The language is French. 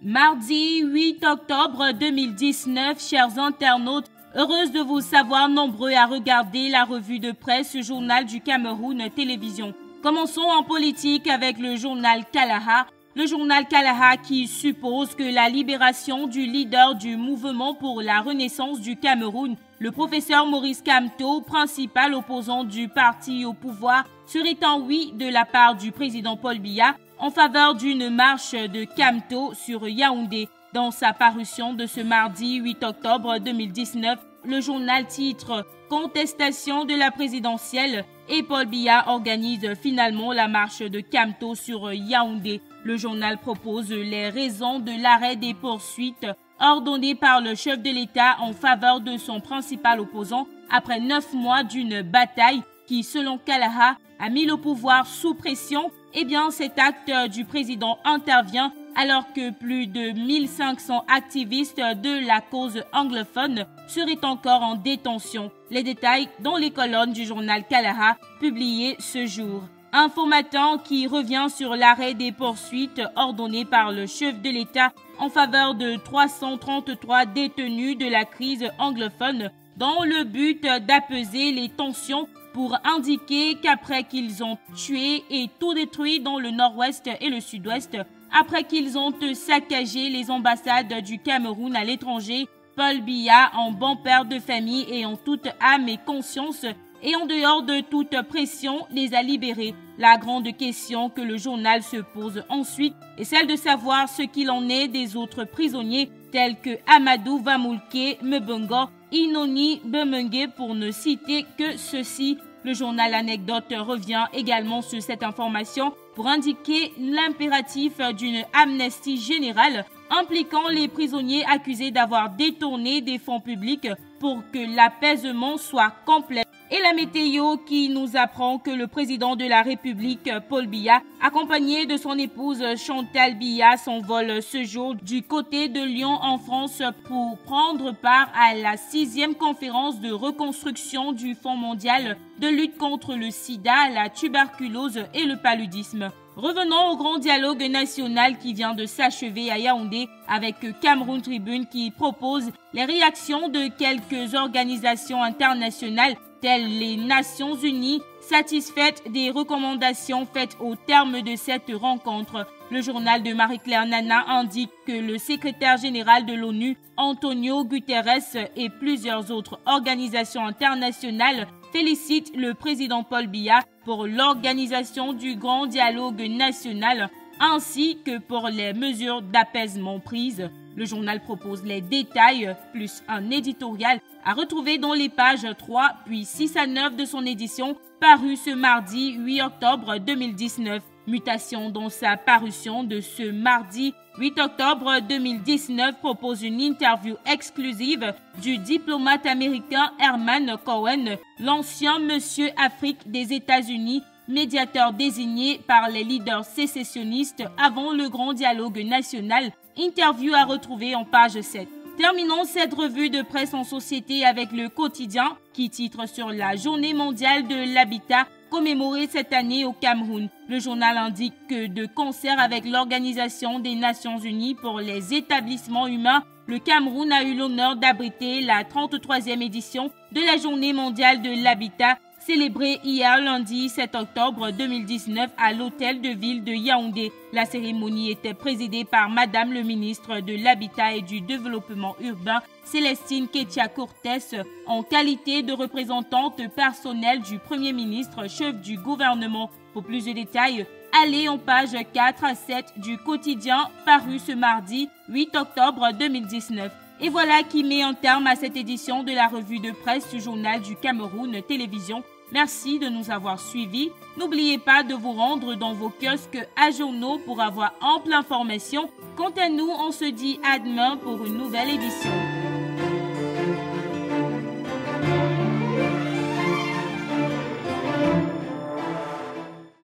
Mardi 8 octobre 2019, chers internautes, heureuse de vous savoir nombreux à regarder la revue de presse Journal du Cameroun Télévision. Commençons en politique avec le journal Kalaha. Le journal Kalaha qui suppose que la libération du leader du mouvement pour la renaissance du Cameroun, le professeur Maurice Kamto, principal opposant du parti au pouvoir, serait en oui de la part du président Paul Biya en faveur d'une marche de Kamto sur Yaoundé. Dans sa parution de ce mardi 8 octobre 2019, le journal titre « Contestation de la présidentielle » et Paul Biya organise finalement la marche de Kamto sur Yaoundé. Le journal propose les raisons de l'arrêt des poursuites ordonnées par le chef de l'État en faveur de son principal opposant après 9 mois d'une bataille qui, selon Kalaha, a mis le pouvoir sous pression. Eh bien, cet acte du président intervient alors que plus de 1500 activistes de la cause anglophone seraient encore en détention. Les détails dans les colonnes du journal Kalaha publiées ce jour. Info Matin qui revient sur l'arrêt des poursuites ordonnées par le chef de l'État en faveur de 333 détenus de la crise anglophone dans le but d'apaiser les tensions, pour indiquer qu'après qu'ils ont tué et tout détruit dans le nord-ouest et le sud-ouest, après qu'ils ont saccagé les ambassades du Cameroun à l'étranger, Paul Biya, en bon père de famille et en toute âme et conscience, et en dehors de toute pression, les a libérés. La grande question que le journal se pose ensuite est celle de savoir ce qu'il en est des autres prisonniers tels que Amadou Vamoulke, Mbongo, Inoni Bemengue pour ne citer que ceux-ci. Le journal Anecdote revient également sur cette information pour indiquer l'impératif d'une amnistie générale impliquant les prisonniers accusés d'avoir détourné des fonds publics pour que l'apaisement soit complet. Et la météo qui nous apprend que le président de la République, Paul Biya, accompagné de son épouse Chantal Biya, s'envole ce jour du côté de Lyon en France pour prendre part à la 6e conférence de reconstruction du Fonds mondial de lutte contre le sida, la tuberculose et le paludisme. Revenons au grand dialogue national qui vient de s'achever à Yaoundé avec Cameroun Tribune qui propose les réactions de quelques organisations internationales telles les Nations Unies, satisfaites des recommandations faites au terme de cette rencontre. Le journal de Marie-Claire Nana indique que le secrétaire général de l'ONU, Antonio Guterres, et plusieurs autres organisations internationales félicitent le président Paul Biya pour l'organisation du grand dialogue national ainsi que pour les mesures d'apaisement prises. Le journal propose les détails plus un éditorial à retrouver dans les pages 3 puis 6 à 9 de son édition parue ce mardi 8 octobre 2019. Mutation dans sa parution de ce mardi 8 octobre 2019 propose une interview exclusive du diplomate américain Herman Cohen, l'ancien monsieur Afrique des États-Unis, médiateur désigné par les leaders sécessionnistes avant le grand dialogue national. Interview à retrouver en page 7. Terminons cette revue de presse en société avec le quotidien qui titre sur la journée mondiale de l'habitat commémorée cette année au Cameroun. Le journal indique que de concert avec l'Organisation des Nations Unies pour les établissements humains, le Cameroun a eu l'honneur d'abriter la 33e édition de la journée mondiale de l'habitat célébrée hier lundi 7 octobre 2019 à l'hôtel de ville de Yaoundé. La cérémonie était présidée par Madame le ministre de l'Habitat et du Développement urbain, Célestine Ketia-Cortès, en qualité de représentante personnelle du Premier ministre, chef du gouvernement. Pour plus de détails, allez en page 4 à 7 du quotidien paru ce mardi 8 octobre 2019. Et voilà qui met un terme à cette édition de la revue de presse du Journal du Cameroun Télévision. Merci de nous avoir suivis. N'oubliez pas de vous rendre dans vos kiosques à journaux pour avoir ample information. Quant à nous, on se dit à demain pour une nouvelle édition.